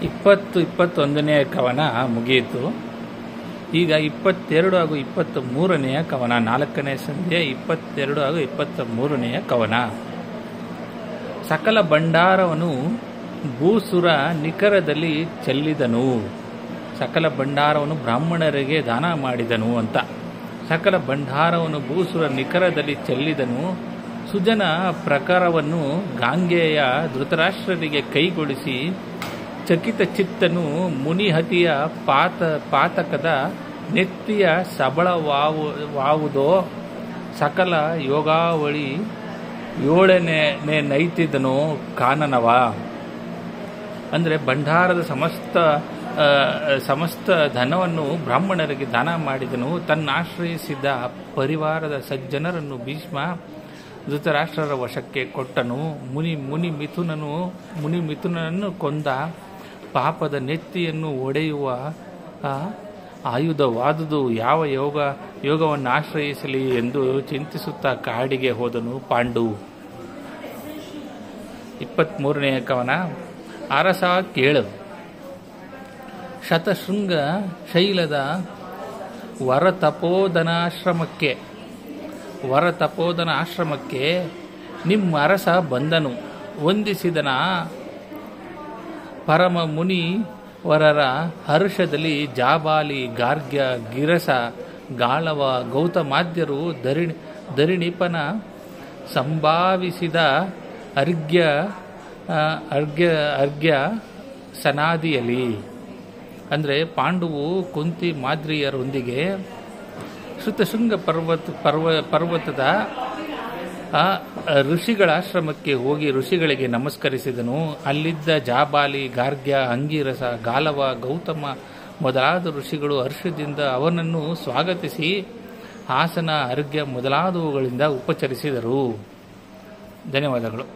21ನೇ ಕವನ ಮುಗಿಯಿತು. ಈಗ 22 ಹಾಗೂ 23ನೆಯ ಕವನ, 4ನೇ ಸಂಧಿಯ 22 ಹಾಗೂ 23ನೆಯ ಕವನ. ಸಕಲ ಭಂಡಾರವನ್ನು ಭೂಸುರ ನಿಖರದಲ್ಲಿ ಚೆಲ್ಲಿದನು. ಸಕಲ ಭಂಡಾರವನ್ನು ಬ್ರಾಹ್ಮಣರಿಗೆ ದಾನ ಮಾಡಿದನು ಅಂತ. ಸಕಲ ಭಂಡಾರವನ್ನು ಭೂಸುರ ನಿಖರದಲ್ಲಿ ಚೆಲ್ಲಿದನು. ಸುಜನ ಪ್ರಕಾರವನ್ನು ಗಾಂಗೆಯ ಧೃತರಾಷ್ಟ್ರರಿಗೆ ಕೈಗೊಳಿಸಿ ಚಕಿತ ಚಿತ್ತನು ಮುನಿಹತಿಯ ಪಾತಕದ ನೆತ್ತಿಯ ಸಬಳವಾವುದೋ ಸಕಲ ಯೋಗಾವಳಿ 7ನೇ ನೈತಿದನೋ ಕಾನನವ. ಅಂದರೆ ಭಂಡಾರದ ಸಮಸ್ತ ಧನವನ್ನು ಬ್ರಾಹ್ಮಣರಿಗೆ ದಾನ ಮಾಡಿದನು. ತನ್ನಾಶ್ರಯಿಸಿದ ಪರಿವಾರದ ಸಜ್ಜನರನ್ನು ಭೀಷ್ಮ ಧೃತರಾಷ್ಟ್ರರ ವಶಕ್ಕೆ ಕೊಟ್ಟನು. ಮುನಿ ಮಿಥುನನನ್ನು ಕೊಂದ ಪಾಪದ ನೆತ್ತಿಯನ್ನು ಒಡೆಯುವ ಆಯುಧವಾದುದು ಯಾವ ಯೋಗವನ್ನು ಆಶ್ರಯಿಸಲಿ ಎಂದು ಚಿಂತಿಸುತ್ತಾ ಕಾಡಿಗೆ ಹೋದನು ಪಾಂಡು. 23ನೇ ಕವನ. ಅರಸ ಕೇಳು. ಶತಶೃಂಗ ಶೈಲದ ವರತಪೋದನಾಶ್ರಮಕ್ಕೆ ನಿಮ್ಮ ಅರಸ ಬಂದನು. ವಂದಿಸಿದನ ಪರಮ ಮುನಿ ವರರ ಹರ್ಷದಲ್ಲಿ ಜಾಬಾಲಿ ಗಾರ್ಗ್ಯ ಗಿರಸ ಗಾಳವ ಗೌತಮಾದ್ಯರು ಧರಿಣಿಪನ ಸಂಭಾವಿಸಿದ ಅರ್ಘ್ಯ ಸನಾದಿಯಲ್ಲಿ. ಅಂದರೆ ಪಾಂಡುವು ಕುಂತಿ ಮಾದ್ರಿಯರೊಂದಿಗೆ ಶ್ರುತಶೃಂಗ ಪರ್ವತದ ಋಷಿಗಳ ಆಶ್ರಮಕ್ಕೆ ಹೋಗಿ ಋಷಿಗಳಿಗೆ ನಮಸ್ಕರಿಸಿದನು. ಅಲ್ಲಿದ್ದ ಜಾಬಾಲಿ ಗಾರ್ಗ್ಯ ಅಂಗಿರಸ ಗಾಲವ ಗೌತಮ ಮೊದಲಾದ ಋಷಿಗಳು ಹರ್ಷದಿಂದ ಅವನನ್ನು ಸ್ವಾಗತಿಸಿ ಆಸನ ಅರ್ಘ್ಯ ಮೊದಲಾದವುಗಳಿಂದ ಉಪಚರಿಸಿದರು. ಧನ್ಯವಾದಗಳು.